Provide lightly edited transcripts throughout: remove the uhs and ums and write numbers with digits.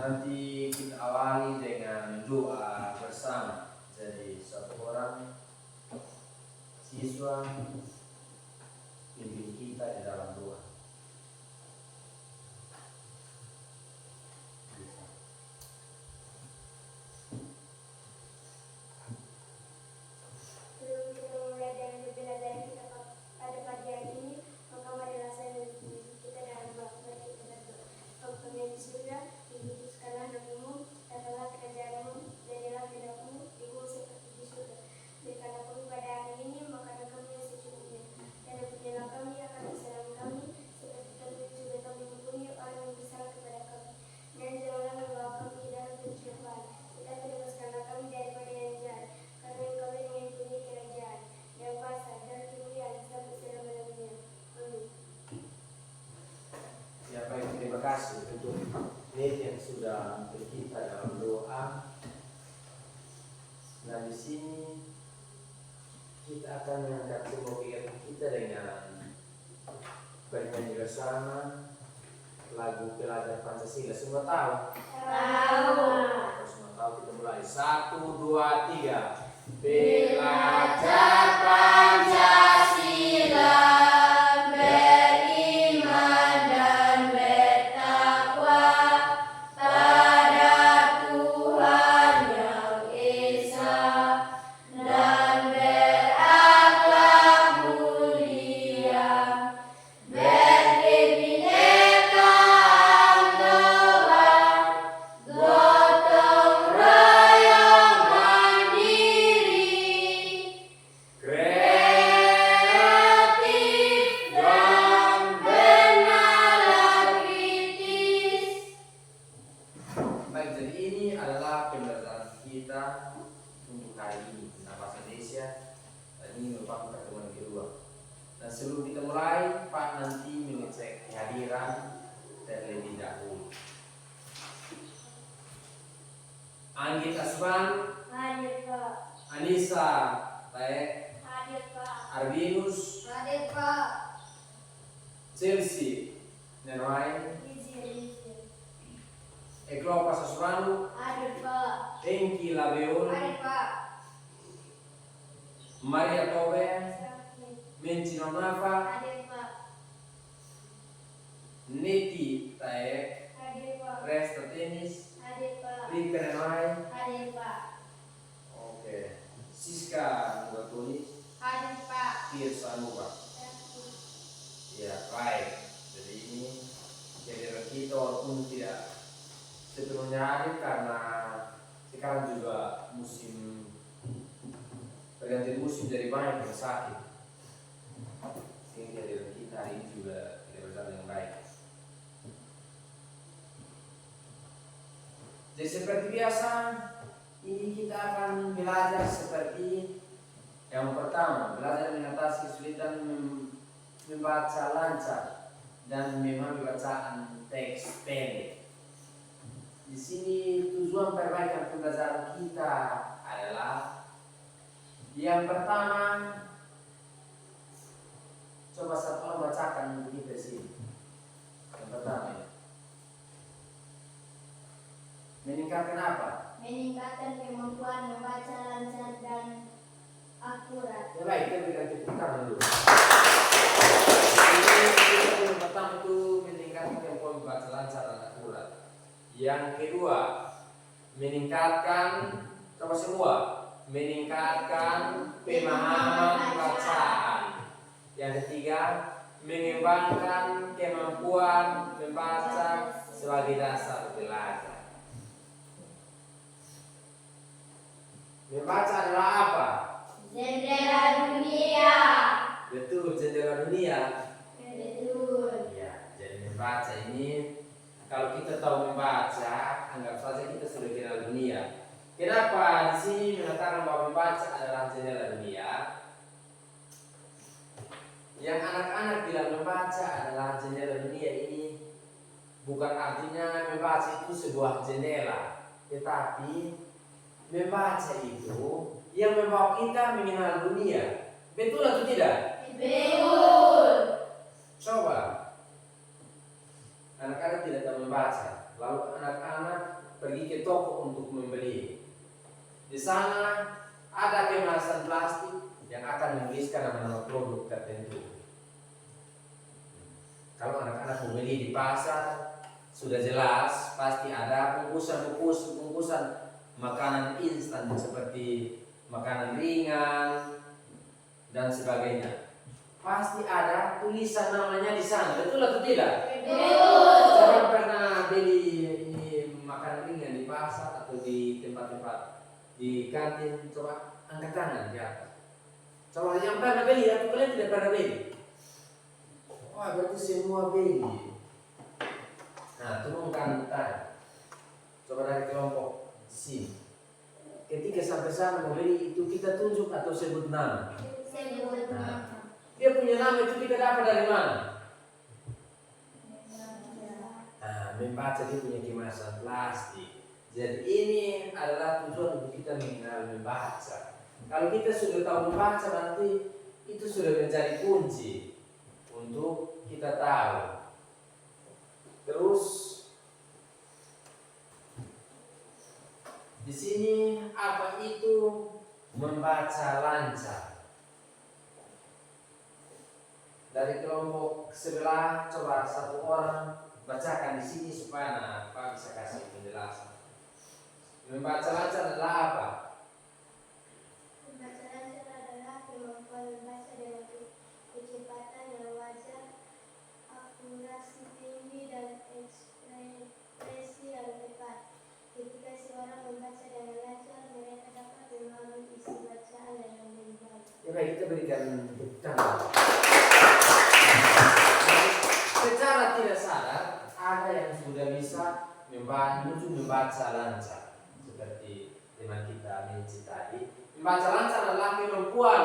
Nanti kita awali dengan doa bersama. Jadi satu orang siswa pimpin kita di dalam doa. Terima kasih untuk Nate yang sudah kita dalam doa. Nah, di sini kita akan mengangkat semua pikiran kita dengan bernyanyi bersama lagu Pelajar Pancasila. Semua tahu? Tahu. Semua tahu, kita mulai. 1, 2, 3. Pelajar Pancasila. Sebelum kita mulai, Pak nanti mengecek kehadiran terlebih dahulu. Anggit Asman, hadir Pak. Anissa Taek, hadir Pak. Arbinus, hadir Pak. Chelsea Nenwai, Eklopas Asmanu, hadir Pak. Engki Labeon, hadir Pak. Maria Tobe, Menci Nonafa, hadir Pak. Neti Taek, hadir Pak. Resta Tenis, hadir Pak. Rika Nenai, hadir Pak. Oke. Siska Nugatuni, hadir Pak. Tirsa Nuba. Ya, baik. Jadi ini kehadiran kita walaupun tidak sepenuhnya hadir karena sekarang juga musim pergantian musim dari banyak yang sakit. Sehingga kehadiran kita hari ini juga tidak berjalan dengan baik. Jadi seperti biasa, ini kita akan belajar seperti yang pertama, belajar mengatasi kesulitan membaca lancar dan memahami bacaan teks pendek. Di sini tujuan perbaikan pembelajaran kita adalah yang pertama, coba satu orang bacakan untuk kita sini. Yang pertama ya. Meningkatkan apa? Meningkatkan kemampuan membaca lancar dan akurat. Ya baik, kita berikan tepuk tangan dulu. Yang pertama itu meningkatkan kemampuan membaca lancar dan akurat. Yang kedua, meningkatkan, coba semua, meningkatkan pemahaman bacaan. Yang ketiga, mengembangkan kemampuan membaca sebagai dasar belajar. Membaca adalah apa? Jendela dunia. Betul, jendela dunia. Betul. Ya, jadi membaca ini, kalau kita tahu membaca, anggap saja kita sudah kenal dunia. Kenapa di sini mengatakan bahwa membaca adalah jendela dunia? Yang anak-anak bilang membaca adalah jendela dunia ini bukan artinya membaca itu sebuah jendela, tetapi membaca itu yang membawa kita mengenal dunia. Betul atau tidak? Betul. Coba anak-anak tidak tahu membaca, lalu anak-anak pergi ke toko untuk membeli. Di sana ada kemasan plastik yang akan menuliskan nama-nama produk tertentu. Kalau anak-anak membeli di pasar, sudah jelas pasti ada bungkusan makanan instan seperti makanan ringan dan sebagainya. Pasti ada tulisan namanya di sana, betul atau tidak? Betul. Jangan pernah beli ini makanan ringan di pasar atau di tempat-tempat di kantin, coba angkat tangan di atas. Coba yang pernah beli atau kalian tidak pernah beli? Wah, berarti semua beli. Nah, turunkan tangan. Coba dari kelompok di sini. Ketika sampai sana mau beli itu kita tunjuk atau sebut nama. Sebut nama. Dia punya nama itu kita dapat dari mana? Nah, membaca dia punya kemasan plastik. Jadi ini adalah tujuan untuk kita mengenal membaca. Kalau kita sudah tahu membaca nanti itu sudah menjadi kunci untuk kita tahu. Terus di sini apa itu membaca lancar? Dari kelompok sebelah coba satu orang bacakan di sini supaya Pak bisa kasih penjelasan. Membaca lancar adalah apa? Membaca lancar adalah kemampuan membaca dengan kecepatan yang wajar, akurasi tinggi dan ekspresi yang tepat. Ketika seorang membaca dengan lancar, mereka dapat memahami isi bacaan dengan lebih baik. Ya baik, kita berikan tepuk tangan. Secara tidak sadar ada yang sudah bisa membaca lancar seperti teman kita Minci tadi. Membaca lancar adalah kemampuan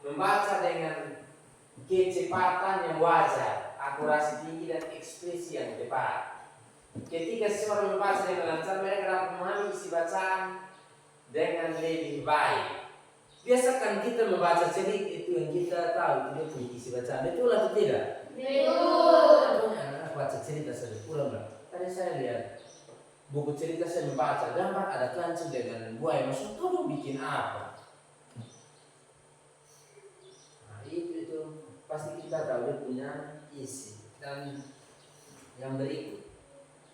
membaca dengan kecepatan yang wajar, akurasi tinggi dan ekspresi yang tepat. Ketika seseorang membaca dengan lancar, mereka dapat memahami isi bacaan dengan lebih baik. Biasakan kita membaca cerita itu yang kita tahu dia punya isi bacaan, betul atau tidak? Betul. Anak baca cerita sudah pulang lah. Tadi saya lihat buku cerita, saya membaca gambar ada kancing dengan buaya, maksud kamu bikin apa? Nah, itu pasti kita tahu dia punya isi. Dan yang berikut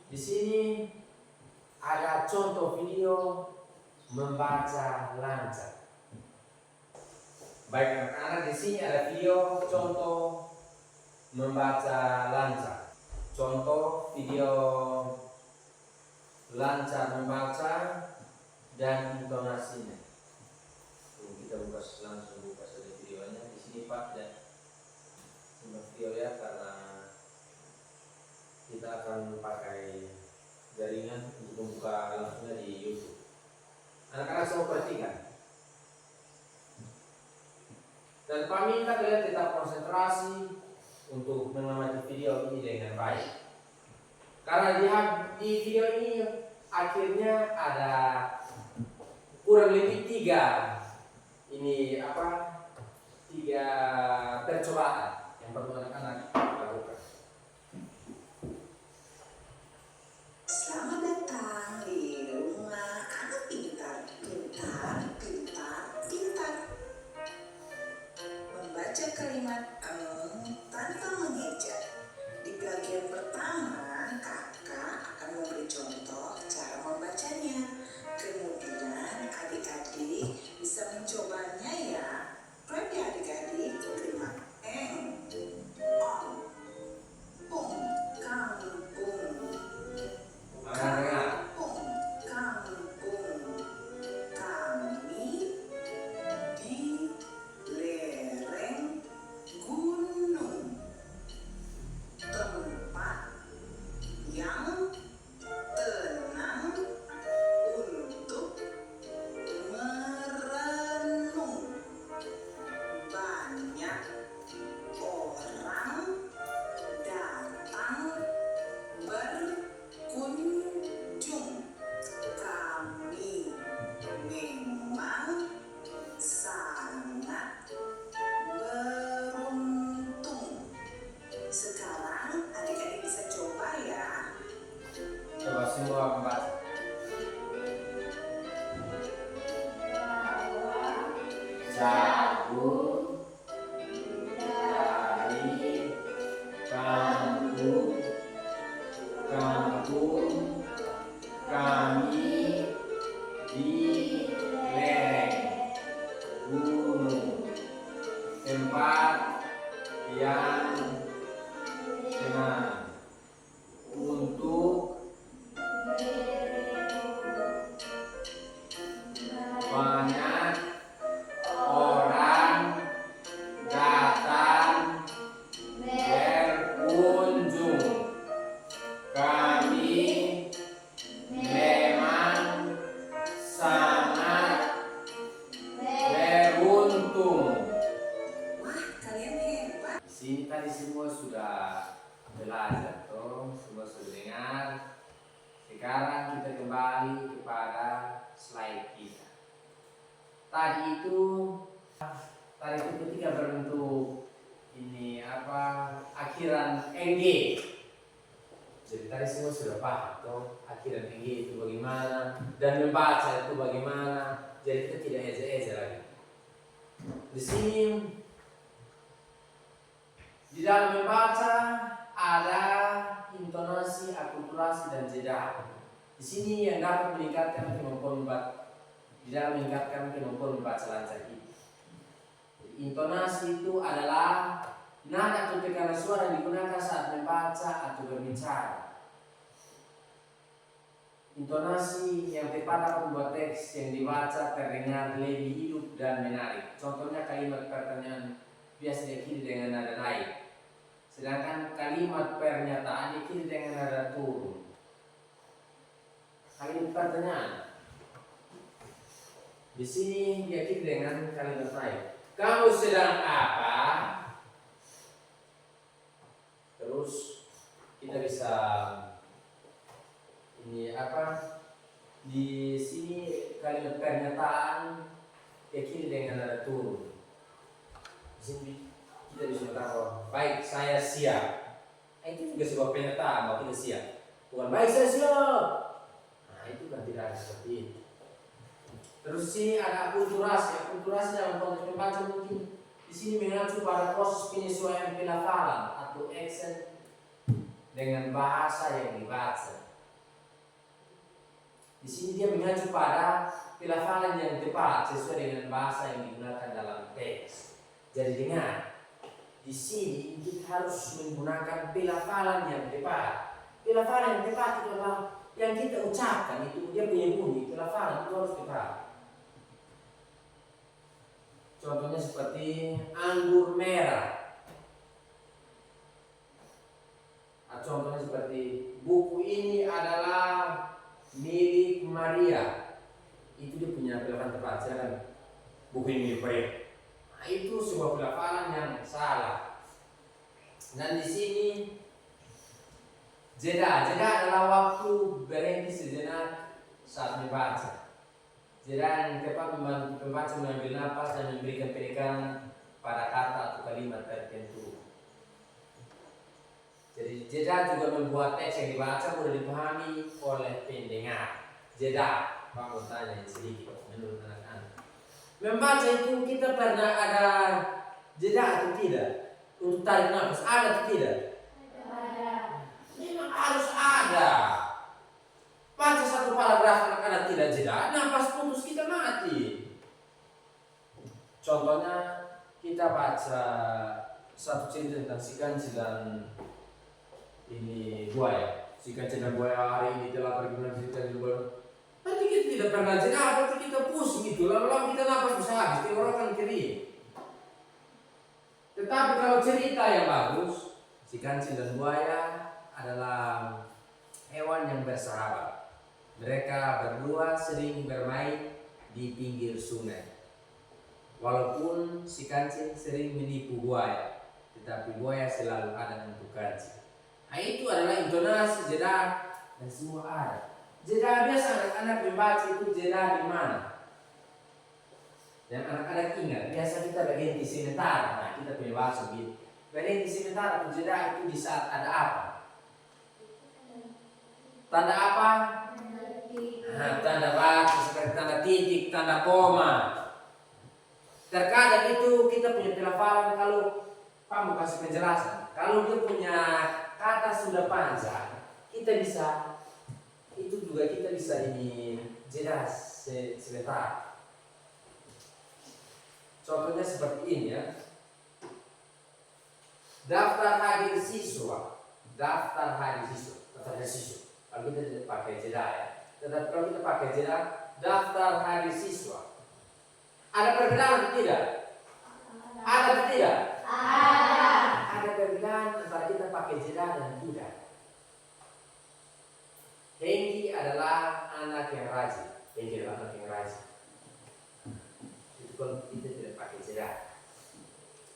di sini ada contoh video membaca lancar. Baik anak-anak, di sini ada video contoh membaca lancar. Contoh video lancar membaca dan intonasinya. Kita langsung buka saja videonya. Di sini Pak dan simak video ya, karena kita akan pakai jaringan untuk membuka langsungnya di YouTube. Anak-anak semua perhatikan. Dan Pak minta kalian tetap konsentrasi untuk mengamati video ini dengan baik. Karena di video ini akhirnya ada kurang lebih tiga percobaan yang perlu anak-anak lakukan. Selamat datang di rumah anak pintar, pintar, pintar, pintar. Membaca kalimat tanpa mengeja. Di bagian pertama, kakak akan memberi contoh cara membacanya. Kemudian adik-adik bisa mencobanya ya. Baik ya adik-adik, terima. jagung, dari, kangkung, kangkung, kami di lereng gunung, tempat yang tenang untuk banyak orang datang berkunjung. Kami memang sangat beruntung. Wah, kalian hebat. Di sini tadi semua sudah belajar, toh, semua sudah dengar. Sekarang kita kembali kepada slide kita. Tadi itu ketika berbentuk ini apa akhiran NG. Jadi tadi semua sudah paham, toh, akhiran NG itu bagaimana dan membaca itu bagaimana. Jadi kita tidak eja-eja lagi. Di sini di dalam membaca ada intonasi, akulturasi, dan jeda. Di sini yang dapat meningkatkan kemampuan di dalam meningkatkan kemampuan membaca lancar itu. Intonasi itu adalah nada atau tekanan suara yang digunakan saat membaca atau berbicara. Intonasi yang tepat dapat membuat teks yang dibaca terdengar lebih hidup dan menarik. Contohnya kalimat pertanyaan biasa diakhiri dengan nada naik, sedangkan kalimat pernyataan diakhiri dengan nada turun. Kalimat pertanyaan di sini diakhiri dengan kalimat naik. Kamu sedang apa? Terus kita bisa ini apa? Di sini kalimat pernyataan diakhiri dengan nada turun. Di sini kita bisa mengatakan baik saya siap. Itu juga sebuah pernyataan bahwa kita siap. Bukan baik saya siap. Nah itu kan tidak ada seperti itu. Terus sini ada akulturasi. Akulturasi dalam konteks membaca mungkin di sini mengacu pada proses penyesuaian pelafalan atau accent dengan bahasa yang dibaca. Di sini dia mengacu pada pelafalan yang tepat sesuai dengan bahasa yang digunakan dalam teks. Jadi dengar, di sini kita harus menggunakan pelafalan yang tepat. Pelafalan yang tepat itu adalah yang kita ucapkan, itu dia punya bunyi. Pelafalan itu harus tepat. Contohnya seperti anggur merah. Contohnya seperti buku ini adalah milik Maria. Itu dia punya pelafalan tepat. Kan? Buku ini milik Maria. Nah, itu sebuah pelafalan yang salah. Dan di sini jeda adalah waktu berhenti sejenak saat membaca. Jeda yang tepat membantu pembaca mengambil nafas dan memberikan penekanan pada kata atau kalimat tertentu. Jadi jeda juga membuat teks yang dibaca mudah dipahami oleh pendengar. Jeda, Pak mau tanya sedikit menurut anak-anak. Membaca itu kita pernah ada jeda atau tidak? Untuk tarik nafas ada atau tidak? Ada. Memang harus ada. Baca satu paragraf anak-anak tidak jeda, nafas putus kita mati. Contohnya kita baca satu cerita tentang si kancil dan ini buaya. Si kancil dan buaya hari ini telah pergi melanjutkan di buaya. Nanti kita tidak pernah jeda, tapi kita pusing itu. Lalu kita nafas bisa habis, tenggorokan kering. Tetapi kalau cerita yang bagus, si kancil dan buaya adalah hewan yang bersahabat. Mereka berdua sering bermain di pinggir sungai. Walaupun si kancil sering menipu buaya, tetapi buaya selalu ada untuk kancil. Nah itu adalah intonasi, jeda, dan semua ada. Jeda biasa anak-anak membaca itu jeda di mana? Dan anak-anak ingat, biasa kita berhenti sementara. Nah kita punya bahasa begitu. Berhenti sementara atau jeda itu di saat ada apa? Tanda apa? Nah, tanda baca seperti tanda titik, tanda koma. Terkadang itu kita punya pelafalan kalau Pak mau kasih penjelasan. Kalau dia punya kata sudah panjang, kita bisa itu juga kita bisa ini jelas sebentar. Contohnya seperti ini ya. Daftar hadir siswa. Daftar hadir siswa. Daftar hadir siswa. Kalau kita tidak pakai jeda ya. Tetapi kalau kita pakai jeda, daftar hadir siswa. Ada perbedaan atau tidak? Ada atau tidak? Ada. Ada perbedaan antara kita pakai jeda dan tidak. Hengki adalah anak yang rajin. Hengki adalah anak yang rajin. Itu kalau kita tidak pakai jeda.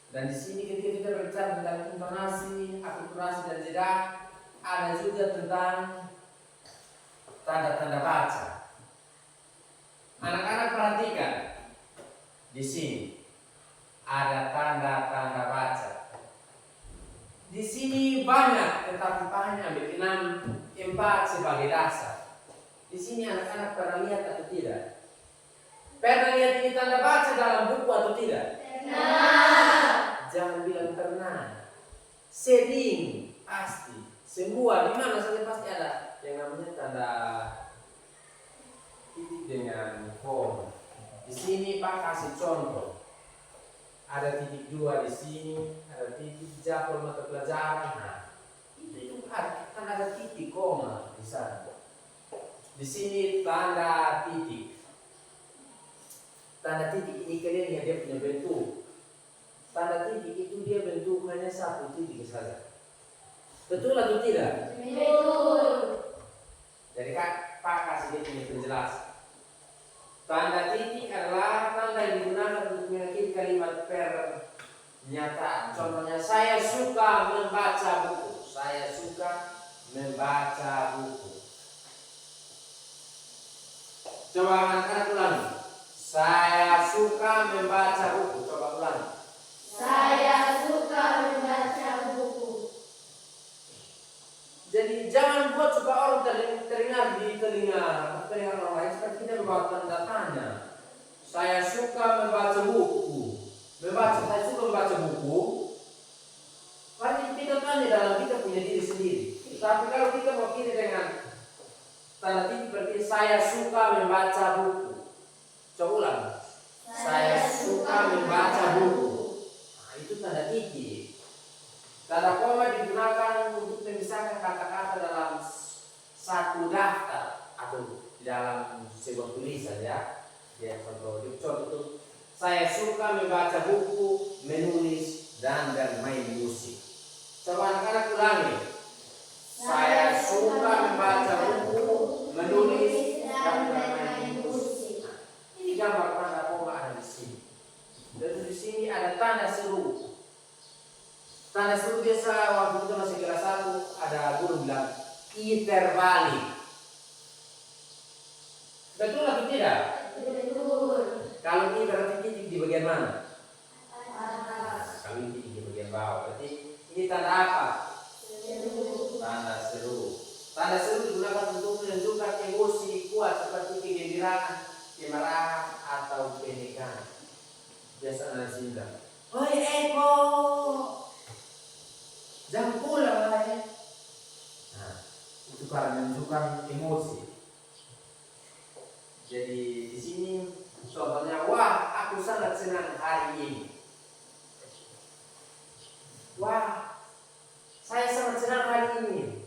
Dan di sini ketika kita berbicara tentang intonasi, akulturasi dan jeda, ada juga tentang tanda-tanda baca. Anak-anak perhatikan. Di sini ada tanda-tanda baca. Di sini banyak, tetapi hanya ambil 4 sebagai dasar. Di sini anak-anak pernah lihat atau tidak? Pernah lihat ini tanda baca dalam buku atau tidak? Pernah. Jangan bilang pernah. Sering, pasti. Semua, di mana saja pasti ada yang namanya tanda titik dengan koma. Di sini Pak kasih contoh. Ada titik 2 di sini, ada titik jadwal mata pelajaran. Nah, itu kan ada titik koma di sana. Di sini tanda titik. Tanda titik ini kalian lihat dia punya bentuk. Tanda titik itu dia bentuknya 1 titik saja. Betul atau tidak? Betul. Jadi Pak kasih dia punya penjelasan. Tanda titik adalah tanda yang digunakan untuk mengakhiri kalimat pernyataan. Contohnya, saya suka membaca buku. Saya suka membaca buku. Coba anak-anak ulangi. Saya suka membaca buku. Coba ulangi. Saya suka membaca buku. Jadi jangan buat supaya orang teringat di telinga orang lain seperti kita membawa tanda tanya. Saya suka membaca buku. Saya suka membaca buku. Berarti kita tanya dalam kita punya diri sendiri. Tapi kalau kita mau kiri dengan tanda titik berarti saya suka membaca buku. Coba ulang. Saya suka membaca buku. Nah, itu tanda titik. Tanda koma digunakan untuk memisahkan kata-kata dalam satu daftar atau di dalam sebuah tulisan ya. Ya contoh itu. Saya suka membaca buku, menulis dan bermain musik. Coba anak-anak ulangi. Saya suka membaca buku, menulis dan bermain musik. Nah, ini gambar tanda koma ada di sini. Dan di sini ada tanda seru. Tanda seru biasa waktu kita masih kelas 1 ada guru bilang terbalik. Betul atau tidak? Betul. Kalau ini berarti titik di bagian mana? Atas. Kalau ini titik di bagian bawah. Berarti ini tanda apa? Seru. Tanda seru. Tanda seru digunakan untuk menunjukkan emosi kuat seperti kegembiraan, kemarahan atau pernikahan. Biasa anak cinta. Oi Eko. Jangan pulang lah ya. Nah, itu karena menunjukkan emosi. Jadi di sini contohnya, wah aku sangat senang hari ini. Wah, saya sangat senang hari ini.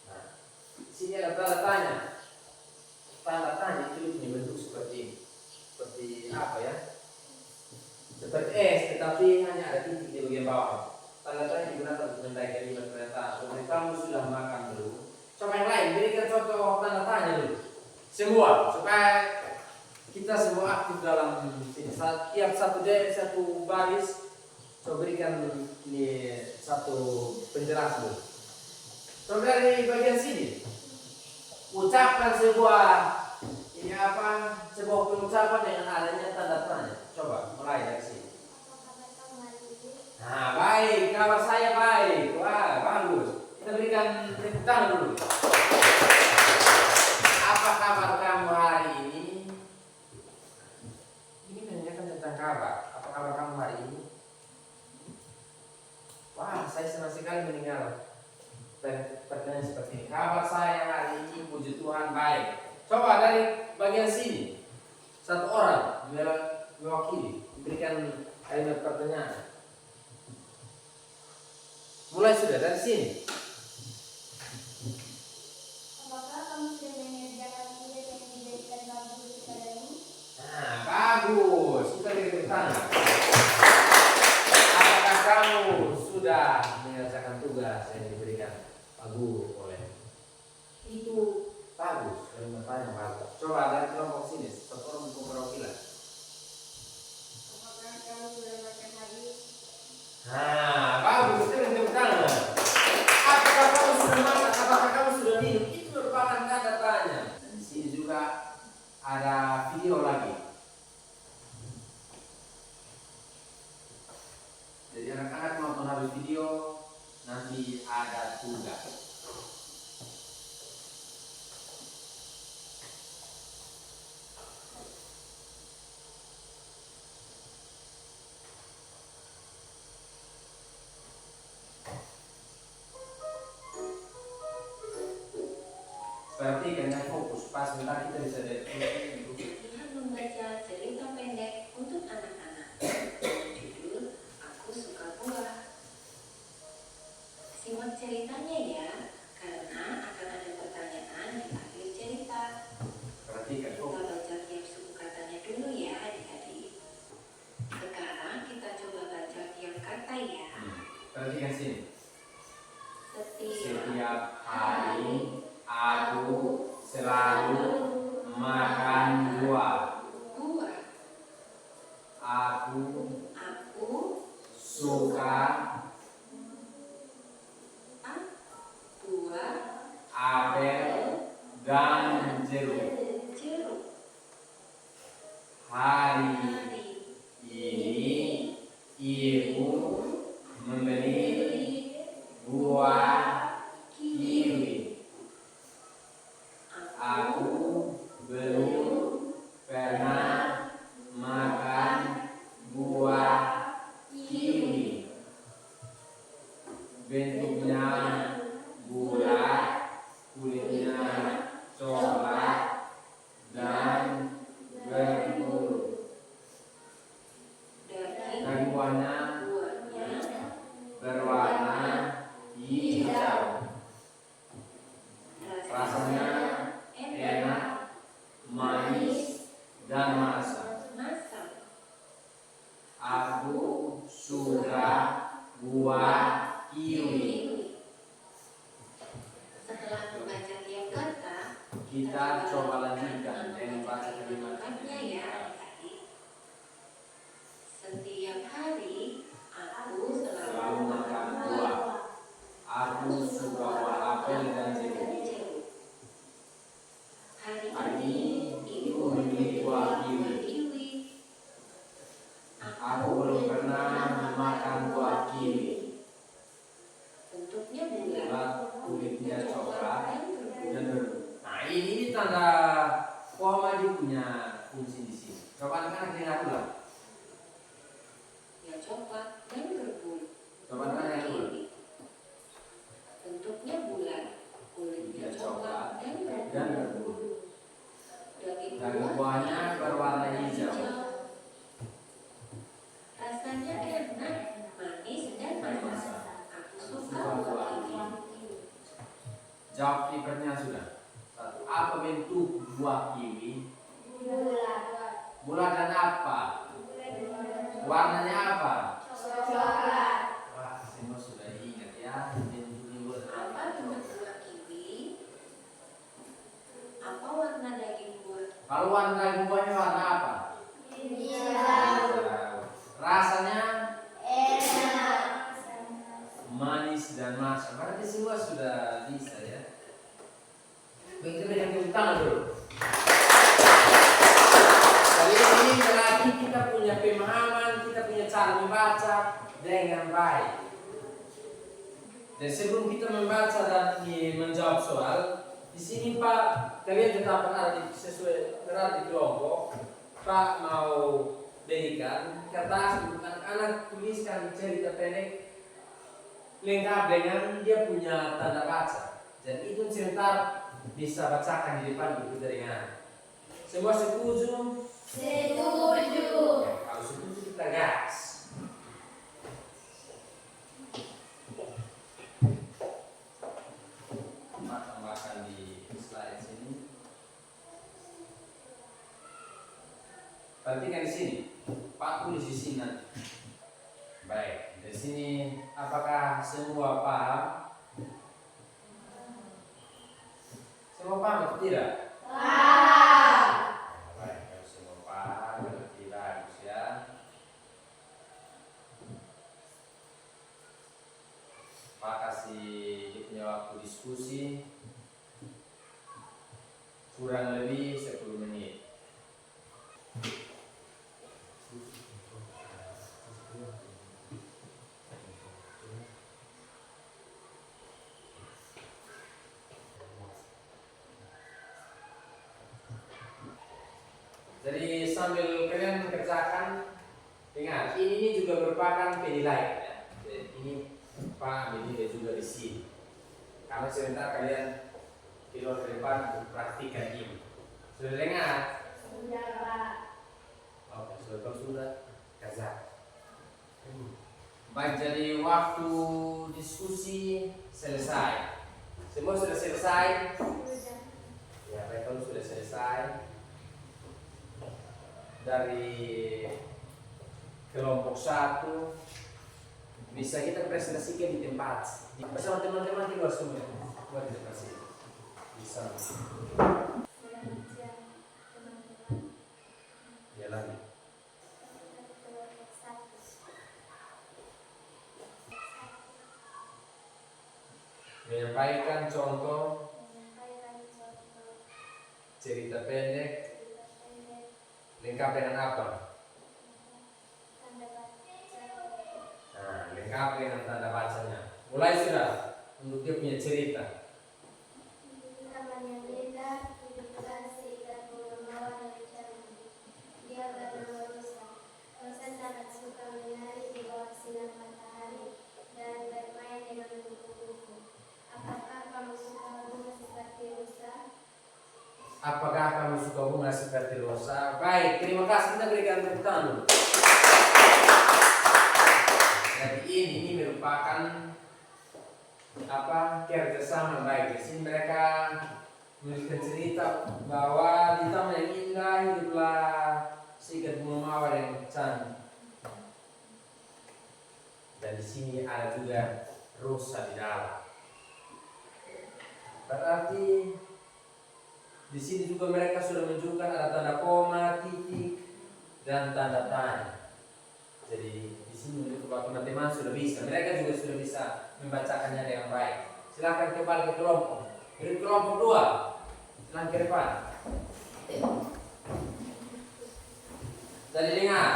Nah, di sini ada tanda tanya. Tanda tanya itu punya bentuk seperti ini. Seperti apa ya? Seperti S, tetapi hanya ada titik di bagian bawah. Tanda tanya digunakan untuk menandai kalimat pernyataan. Seperti kamu sudah makan belum? Coba yang lain, berikan contoh tanda tanya dulu. Semua, supaya kita semua aktif dalam sini. Tiap satu baris, coba berikan ini satu penjelasan dulu. Coba dari bagian sini, ucapkan sebuah sebuah pengucapan dengan adanya tanda tanya. Coba mulai dari sini. Nah, baik, kabar saya baik. Wah, bagus. Kita berikan tepuk tangan dulu. Apa kabar kamu hari ini? Ini menanyakan tentang kabar. Apa seringkali mendengar pertanyaan seperti ini. Kabar saya hari ini puji Tuhan baik. Coba dari bagian sini satu orang mewakili berikan kalimat pertanyaan. Mulai sudah dari sini. Apakah kamu sudah mengerjakan tugas yang diberikan kamu kepadamu? Nah, bagus. Kita beri tepuk tangan. Apakah kamu sudah mengerjakan tugas yang diberikan Pak Guru oleh? Itu bagus. Kalimatnya bagus. Coba dari kelompok sini, satu orang untuk perwakilan. Apakah kamu sudah makan habis? Nah, bagus. Kita beri tepuk tangan. Apakah kamu sudah makan? Apakah kamu sudah minum? Itu merupakan tanda tanya. Di sini juga ada video lagi. Jadi anak-anak nonton habis video nanti ada tugas. Perhatikan yang fokus pas sebentar kita bisa lihat. Dia membaca cerita pendek untuk anak-anak. Judul Aku Suka Buah. Simak ceritanya ya, karena akan ada pertanyaan di akhir cerita. Perhatikan Kita fokus. baca tiap suku katanya dulu ya adik-adik. Sekarang kita coba baca tiap kata ya. Perhatikan sini. Setiap Setiap hari aku selalu makan buah. buah. Aku Aku suka buah apel dan jeruk. jeruk. Hari Hari ini ibu membeli buah kiwi. Aku belum pernah makan buah kiwi. Bentuknya bulat, kulitnya coklat dan berbulu. daging Buahnya buahnya berwarna hijau. Rasanya enak, manis, dan masam. masam. Aku suka buah kiwi. Setelah membaca tiap kata, Kita coba lanjutkan dengan baca kalimat. lengkapnya ya adik-adik. Setiap hari aku Selalu makan buah. Aku suka buah apel dan jeruk. Hari Hari ini ini ibu membeli buah kiwi. kiwi. Aku belum pernah makan buah kiwi. Bentuknya bulat, Bulat, kulitnya coklat dan dan berbulu. Nah, ini tanda koma dia punya fungsi di sini. Coba anak-anak dengar dulu. ya coklat dan berbulu. Coba anak-anak dengar dulu. Kiwi. Bentuknya bulat, kulitnya Kulitnya coklat dan dan berbulu. berbulu. Daging Daging buahnya berwarna hijau. Rasanya enak, manis dan masam. Aku suka buah kiwi. Jawab di pertanyaan sudah. Satu. Apa bentuk buah kiwi? Bulat. Bulat dan apa? Warnanya apa? Coklat. Wah, semua sudah ingat ya. Bentuknya bulat dan Apa bentuk buah kiwi? Apa warna daging buah? Kalau warna daging buahnya warna apa? Hijau. Rasanya Enak. manis dan masam. Berarti semua sudah bisa ya. Begitu dengan tepuk tangan dulu. Kali ini berarti kita punya pemahaman, kita punya cara membaca dengan baik. Dan sebelum kita membaca dan menjawab soal, di sini Pak, kalian tetap berada di kelompok. Pak mau berikan kertas untuk anak-anak tuliskan cerita pendek lengkap dengan dia punya tanda baca. Jadi itu sebentar bisa bacakan di depan ibu kita ringan. Semua setuju? Setuju. Ya, kalau setuju kita gas. Tambahkan di slide sini. Perhatikan di sini. Pak tulis di sini nanti. Baik, di sini apakah semua paham? Semua paham atau tidak? Paham. Baik, kalau semua paham, kalau tidak harus ya. Pak kasih dia punya waktu diskusi kurang lebih 10 menit. Jadi sambil kalian kerjakan, ingat ini juga merupakan penilaian ya. Jadi ini Pak menilai juga di sini. Karena sebentar kalian keluar ke depan untuk praktikan ini. Sudah dengar? Sudah, Pak. Oke, sudah kerja. Baik, jadi waktu diskusi selesai. Semua sudah selesai? Sudah. Ya, baik, kalau sudah selesai dari kelompok 1 bisa kita presentasikan di tempat bersama teman-teman di luar semua. Buat presentasi. Bisa. Selamat siang, teman-teman. Ya lagi. Kelompok 1. Menyampaikan contoh Menyampaikan contoh cerita pendek cerita pendek lengkap dengan apa? tanda baca. Nah, lengkap dengan tanda bacanya. Mulai sudah untuk dia punya cerita. Taman yang indah, hidup bersih dan bunga-mawar yang cantik. Dia bernama Rosa. Rosa sangat suka menari di bawah sinar matahari dan bermain dengan kupu-kupu. Apakah kamu suka bunga seperti Rosa? Apakah kamu suka bunga seperti Rosa? Baik, terima kasih, kita berikan tepuk tangan. Jadi ini merupakan kerjasama baik. Di sini mereka menuliskan cerita bahwa di taman yang indah hiduplah seikat bunga mawar yang cantik. Dan di sini ada juga Rosa di dalam. Berarti di sini juga mereka sudah menunjukkan ada tanda koma, titik, dan tanda tanya. Jadi di sini menunjukkan bahwa teman-teman sudah bisa. Mereka juga sudah bisa membacakannya dengan baik. Silakan kembali ke kelompok. Jadi kelompok 2, silakan ke depan. Jadi dengar,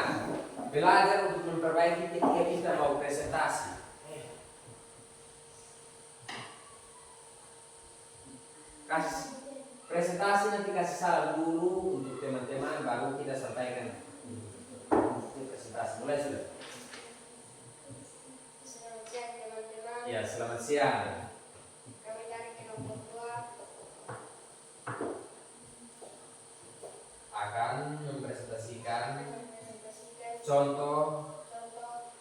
belajar untuk memperbaiki ketika kita mau presentasi. Kasih presentasi nanti kasih salam dulu untuk teman-teman, baru kita sampaikan presentasi. Mulai sudah. Selamat siang, teman-teman. Ya, selamat siang. Kami dari kelompok 2 Akan mempresentasikan mempresentasikan contoh contoh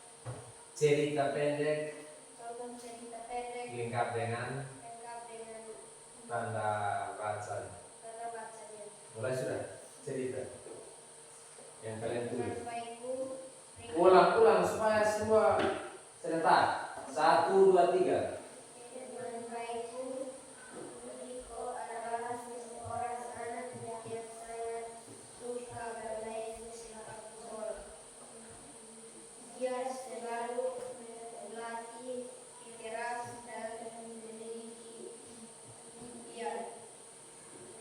cerita pendek cerita pendek lengkap dengan lengkap dengan tanda baca. tanda bacanya. Mulai sudah cerita yang kalian tulis. Dengan baikku, Ulang-ulang supaya semua serentak. 1, 2, 3. dengan baikku, Riko adalah seorang anak yang sangat suka bermain musik bola. Dia selalu berlatih keras dan memiliki impian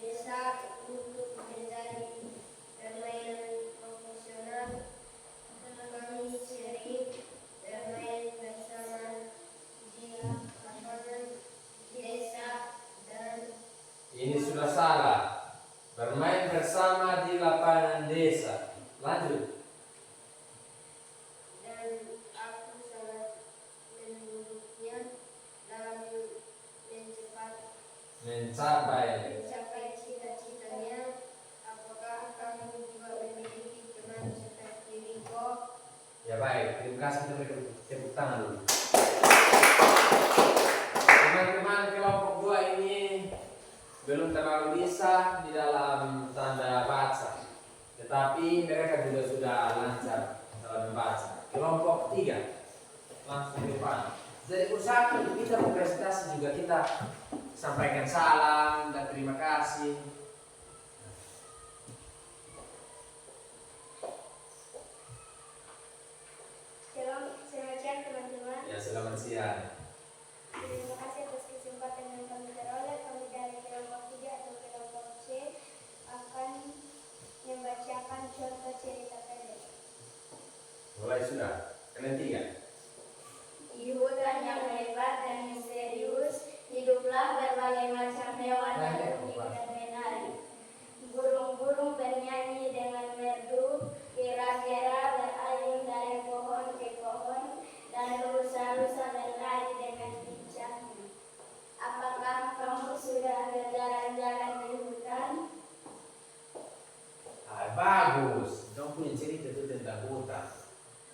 besar untuk menjadi pemain profesional. Kami sering bermain bersama di lapangan desa dan Ini sudah salah. Bermain bersama di lapangan desa. Lanjut. aku sangat mendukungnya. Terima kasih, kita beri tepuk tangan dulu. Teman-teman kelompok 2 ini belum terlalu bisa di dalam tanda baca, tetapi mereka juga sudah lancar dalam membaca. Kelompok 3 langsung ke depan. Jadi usahakan kita berprestasi juga kita sampaikan salam dan terima kasih. Selamat siang teman-teman. Ya, selamat siang. Terima kasih atas kesempatan yang kami peroleh. Kami dari kelompok 3 atau kelompok C akan membacakan contoh cerita pendek. Mulai sudah. Kalian 3. Di hutan yang lebar dan misterius, hiduplah berbagai macam hewan yang unik dan menarik. Burung-burung bernyanyi dengan merdu, kera-kera berayun dari pohon ke pohon, dan rusa-rusa berlari dengan lincahnya. Apakah kamu sudah berjalan-jalan di hutan? Bagus. Kamu punya cerita itu tentang hutan.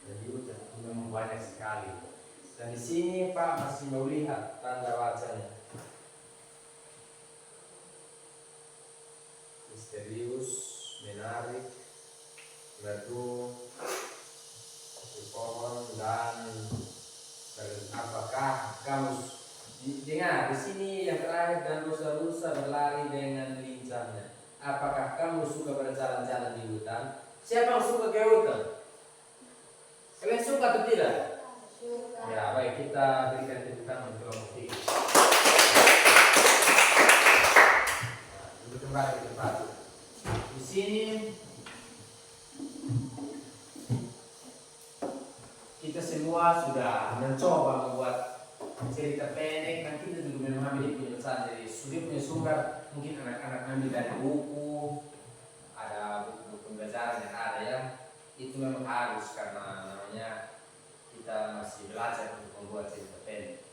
Jadi hutan itu memang banyak sekali. Dan di sini Pak masih mau lihat tanda bacanya. Misterius, menarik, merdu, pohon, dan apakah kamu dengar di sini yang terakhir, dan rusa-rusa berlari dengan lincahnya. Apakah kamu suka berjalan-jalan di hutan? Siapa yang suka ke hutan? Kalian suka atau tidak? Ya, baik, kita berikan tepuk tangan untuk kelompok 3. Untuk kembali ke tempat. Di sini kita semua sudah mencoba membuat cerita pendek, dan kita juga memahami punya pesan dari sudut punya sumber. Mungkin anak-anak ambil dari buku, ada buku pembelajaran yang ada ya. Itu memang harus karena namanya kita masih belajar untuk membuat cerita pendek.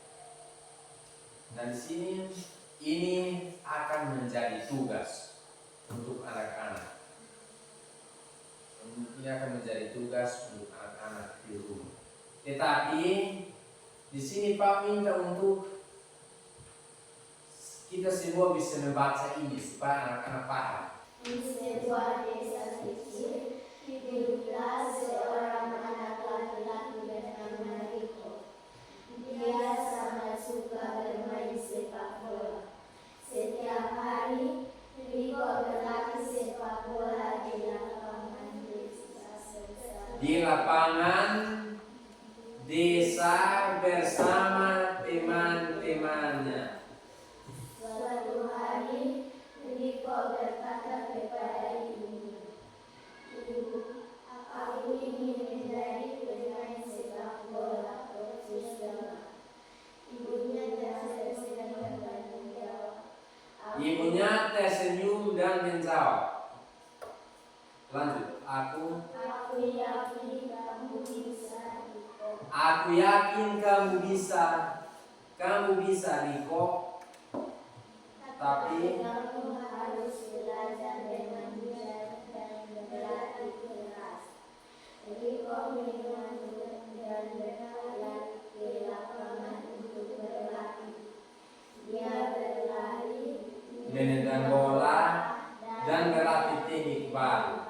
Dan di sini ini akan menjadi tugas untuk anak-anak. Ini akan menjadi tugas untuk anak-anak di rumah. Tetapi di sini Pak minta untuk kita semua bisa membaca ini supaya anak-anak paham. Di sebuah desa kecil, hiduplah seorang anak laki-laki bernama Riko. Dia sangat suka bermain sepak bola. Setiap hari, Riko berlatih sepak bola di lapangan desa sengsara. Di lapangan desa bersama teman-temannya. Suatu hari, Riko berkata kepada ibunya, "Ibu, aku ingin menjadi pemain sepak bola profesional." Ibunya tersenyum dan menjawab, Ibunya tersenyum dan menjawab. Lanjut. Aku yakin kamu bisa, Riko. Aku yakin kamu bisa. Kamu bisa, Riko. Tapi kamu harus belajar dengan giat dan berlatih keras. Riko minum dan berlari ke lapangan untuk berlatih. Dia berlari, menendang bola dan berlatih teknik baru.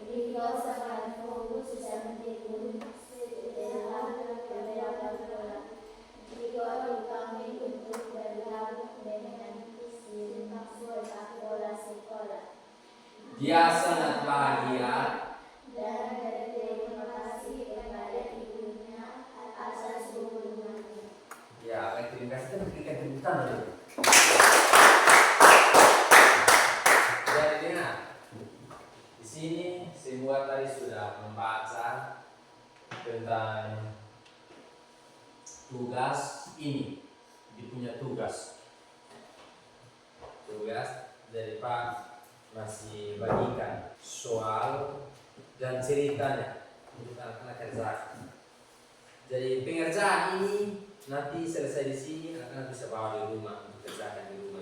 Riko sangat fokus dan tekun setelah beberapa bulan. Riko dipanggil untuk bergabung dengan tim sepak bola sekolah. Dia sangat bahagia Dan berterima kasih kepada ibunya atas dukungannya. ya, baik, terima kasih. Kita berikan tepuk tangan dulu. Jadi dengar, di sini semua tadi sudah membaca tentang tugas ini. Dia punya tugas dari Pak masih bagikan soal dan ceritanya untuk anak-anak kerjakan. Jadi pengerjaan ini nanti selesai di sini anak-anak bisa bawa di rumah untuk kerjakan di rumah.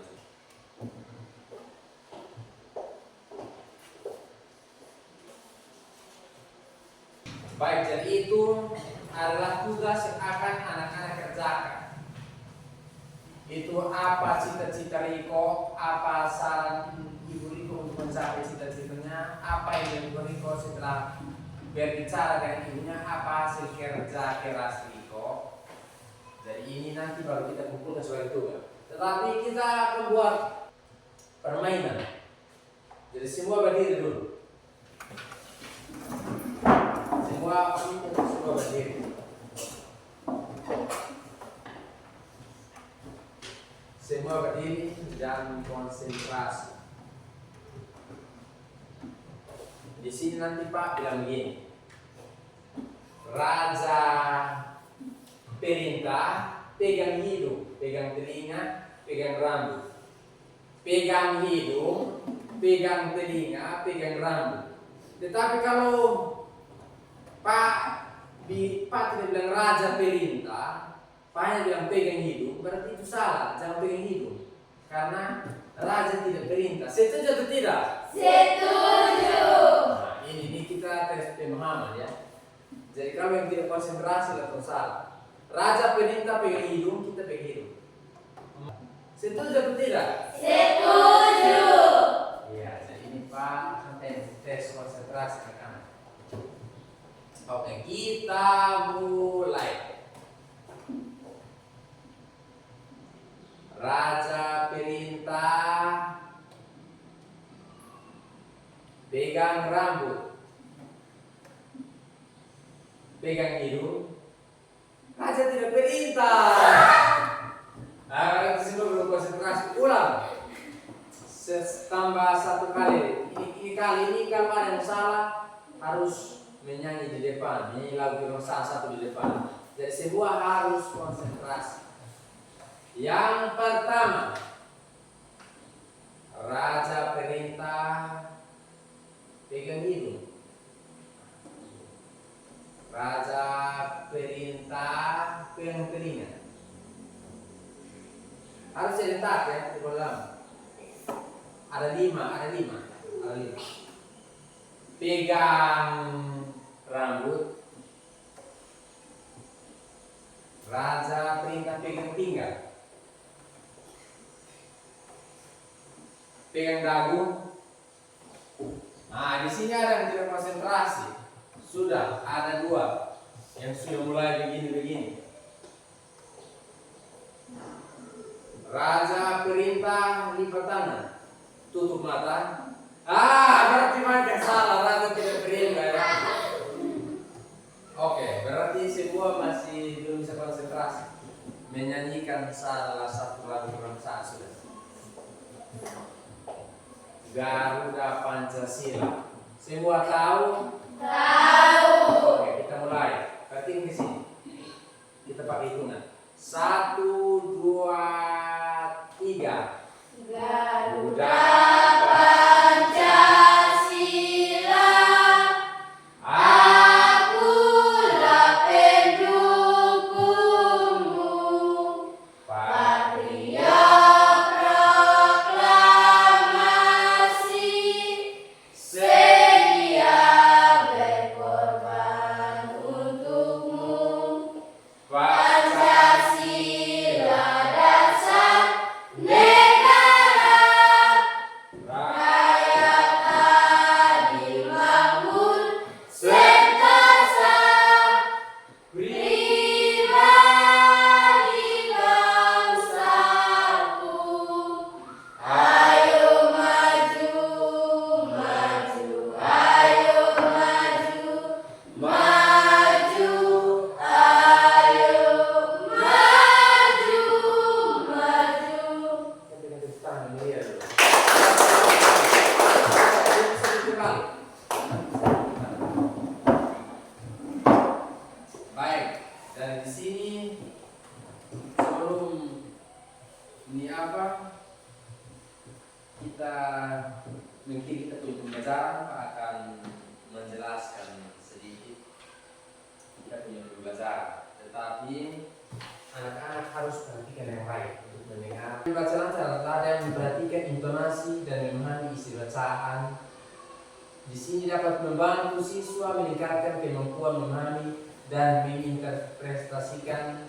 Baik, jadi itu adalah tugas yang akan anak-anak kerjakan. Itu apa cita-cita Riko, apa saran Ibu Riko untuk mencapai cita-citanya, apa yang Ibu Riko setelah berbicara dengan ibunya, apa hasil kerja keras Riko. Jadi ini nanti baru kita kumpulkan sebagai tugas. Tetapi kita akan buat permainan. Jadi semua berdiri dulu. Semua berdiri. Semua berdiri dan konsentrasi. Di sini nanti Pak bilang begini. Raja perintah, pegang hidung, pegang telinga, pegang rambut. Pegang hidung, pegang telinga, pegang rambut. Tetapi kalau Pak tidak bilang raja perintah, Pak hanya bilang pegang hidung, berarti itu salah, jangan pegang hidung. Karena raja tidak perintah. Setuju atau tidak? Setuju. Nah, ini kita tes pemahaman ya. Jadi kalau yang tidak konsentrasi atau salah. Raja perintah pegang hidung, kita pegang hidung. Setuju atau tidak? Setuju. Iya, jadi ini Pak tes konsentrasi anak-anak. Oke, kita mulai. Raja perintah pegang rambut, pegang hidung. Raja tidak perintah. Nah, semua belum konsentrasi. Ulang. Tambah satu kali. Ini kali ini kalau ada yang salah harus menyanyi di depan. Ini lagu yang salah satu di depan. Jadi semua harus konsentrasi. Yang pertama, raja perintah pegang hidung. Raja perintah pegang telinga. Harus serentak ya, di dalam. Ada lima. Pegang rambut. Raja perintah pegang pinggang. Pegang dagu. Nah, di sini ada yang tidak konsentrasi. Sudah ada dua yang sudah mulai begini. Raja perintah lipat tangan, tutup mata. Berarti macam salah, raja tidak perintah ya. Oke, berarti semua masih belum bisa konsentrasi menyanyikan salah satu lagu bangsa sudah. Garuda Pancasila. Semua tahu? Tahu. Oke, kita mulai. Perhatiin ke sini. Kita pakai hitungan. 1, 2, 3. Garuda Pancasila, akulah pendukungmu. Patria proklamasi, sedia berkorban untukmu. Pancasila dasar negara, rakyat adil makmur sentosa, pribadi bangsaku. Ayo maju, ayo maju, ayo maju. Baik, dan di sini sebelum ini kita mungkin kita punya pembelajaran Pak akan menjelaskan sedikit kita punya pembelajaran, tetapi anak-anak harus perhatikan yang baik untuk mendengar. Bacaan adalah yang memperhatikan intonasi dan memahami isi bacaan Di sini dapat membantu siswa meningkatkan kemampuan memahami dan menginterpretasikan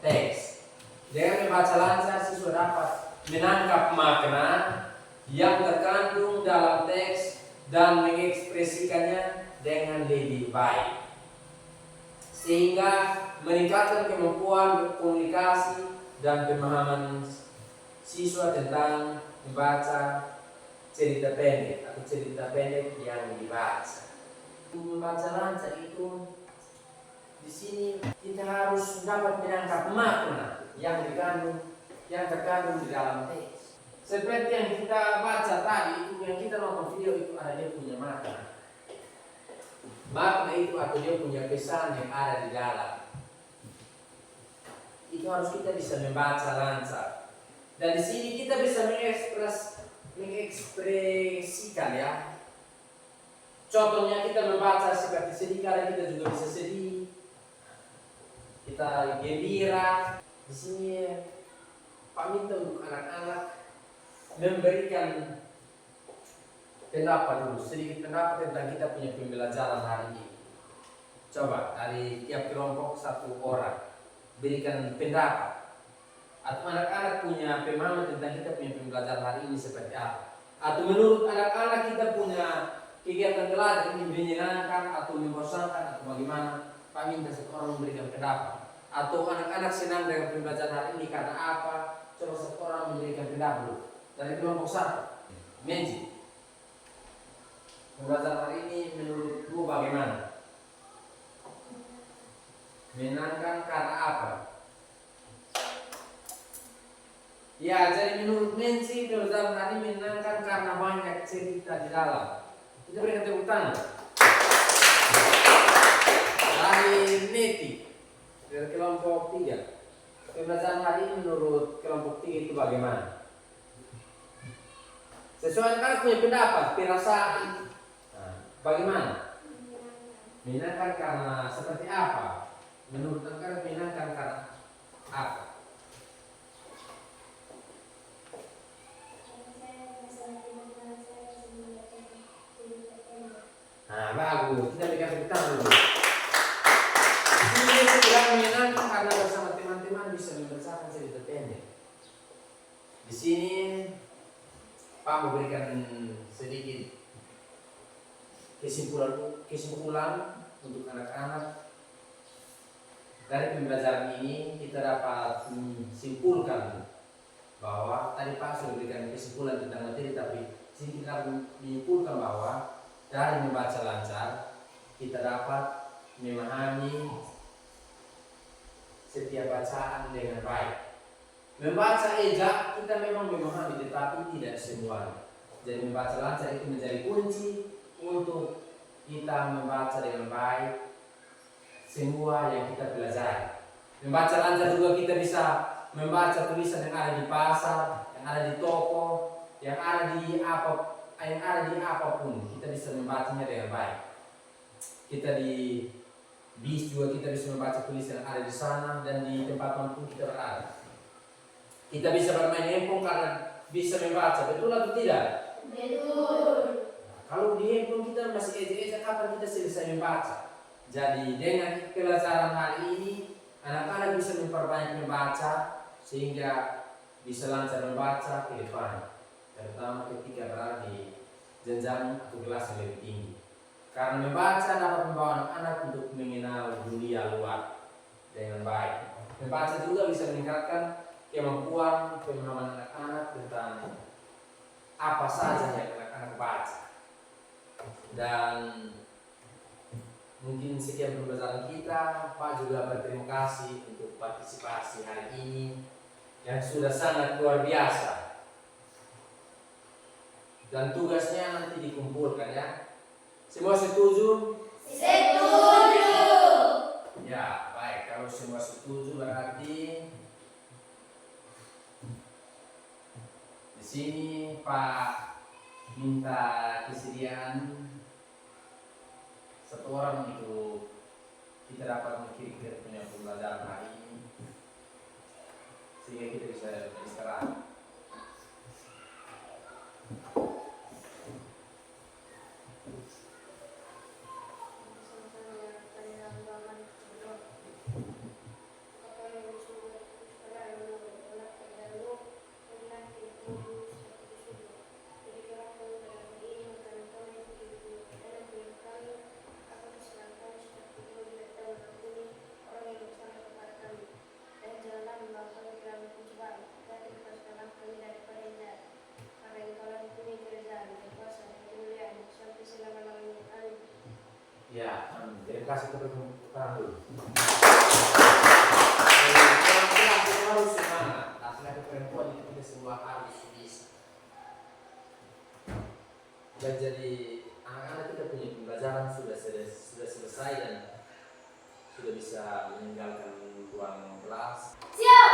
teks. Dengan membaca lancar, siswa dapat menangkap makna yang terkandung dalam teks dan mengekspresikannya dengan lebih baik, sehingga meningkatkan kemampuan berkomunikasi dan pemahaman siswa tentang membaca cerita pendek atau cerita pendek yang dibaca. Membaca lancar itu di sini kita harus dapat menangkap makna yang terkandung di dalam teks. Seperti yang kita baca tadi itu, yang kita nonton video itu ada dia punya makna. Makna itu atau dia punya pesan yang ada di dalam. Itu harus kita bisa membaca lancar. Dan di sini kita bisa mengekspresikan ya. Contohnya kita membaca seperti sedih, kadang kita juga bisa sedih. Kita gembira. Di sini Pak minta untuk anak-anak memberikan pendapat dulu, sedikit pendapat tentang kita punya pembelajaran hari ini. Coba dari tiap kelompok satu orang berikan pendapat. Atau anak-anak punya pemahaman tentang kita punya pembelajaran hari ini seperti apa. Atau menurut anak-anak kita punya kegiatan belajar ini menyenangkan atau membosankan atau bagaimana. Pak minta satu orang memberikan pendapat. Atau anak-anak senang dengan pembelajaran hari ini karena apa. Coba satu orang memberikan pendapat dulu. Dari kelompok satu, Menji. Pembelajaran hari ini menurutmu bagaimana? Menyenangkan karena apa? Ya, jadi menurut Menji pembelajaran hari ini menyenangkan karena banyak cerita di dalam. Kita berikan tepuk tangan. Dari Neti, dari kelompok 3. Pembelajaran hari ini menurut kelompok 3 itu bagaimana? Sesuai dengan punya pendapat, perasaan, bagaimana? Menyenangkan karena seperti apa? Menurut anak menyenangkan karena apa? Nah, bagus. Kita berikan tepuk tangan dulu. Ini sedang menyenangkan karena bersama teman-teman bisa membacakan cerita pendek. Di sini Pak memberikan sedikit kesimpulan untuk anak-anak. Dari pembelajaran ini kita dapat menyimpulkan bahwa tadi Pak sudah berikan kesimpulan tentang materi, tapi sini kita menyimpulkan bahwa dari membaca lancar kita dapat memahami setiap bacaan dengan baik. Membaca ejak kita memang memahami, tetapi tidak semua. Jadi membaca lancar itu menjadi kunci untuk kita membaca dengan baik semua yang kita pelajari. Membaca lancar juga kita bisa membaca tulisan yang ada di pasar, yang ada di toko, yang ada di apapun. Kita bisa membacanya dengan baik. Kita di bis juga kita bisa membaca tulisan yang ada di sana, dan di tempat manapun kita berada. Kita bisa bermain handphone karena bisa membaca, betul atau tidak? Betul. Nah, kalau di handphone kita masih ejek-ejek, kapan kita selesai membaca? Jadi dengan pelajaran hari ini, anak-anak bisa memperbanyak membaca sehingga bisa lancar membaca ke depan, terutama ketika berada di jenjang atau kelas yang lebih tinggi. Karena membaca dapat membawa anak-anak untuk mengenal dunia luar dengan baik. Membaca juga bisa meningkatkan kemampuan pemahaman anak-anak tentang apa saja yang anak-anak baca. Dan mungkin sekian pembelajaran kita. Pak juga berterima kasih untuk partisipasi hari ini yang sudah sangat luar biasa. Dan tugasnya nanti dikumpulkan ya. Semua setuju? Setuju. Ya, baik. Kalau semua setuju berarti di sini Pak minta kesediaan satu orang itu kita dapat mengirim punya pembelajaran hari ini sehingga kita bisa istirahat. kasih tepuk tangan dulu. Laki-laki harus semangat, laki-laki perempuan itu tidak semua harus bisa. Dan jadi anak-anak kita punya pembelajaran sudah selesai dan sudah bisa meninggalkan ruang kelas. Siap.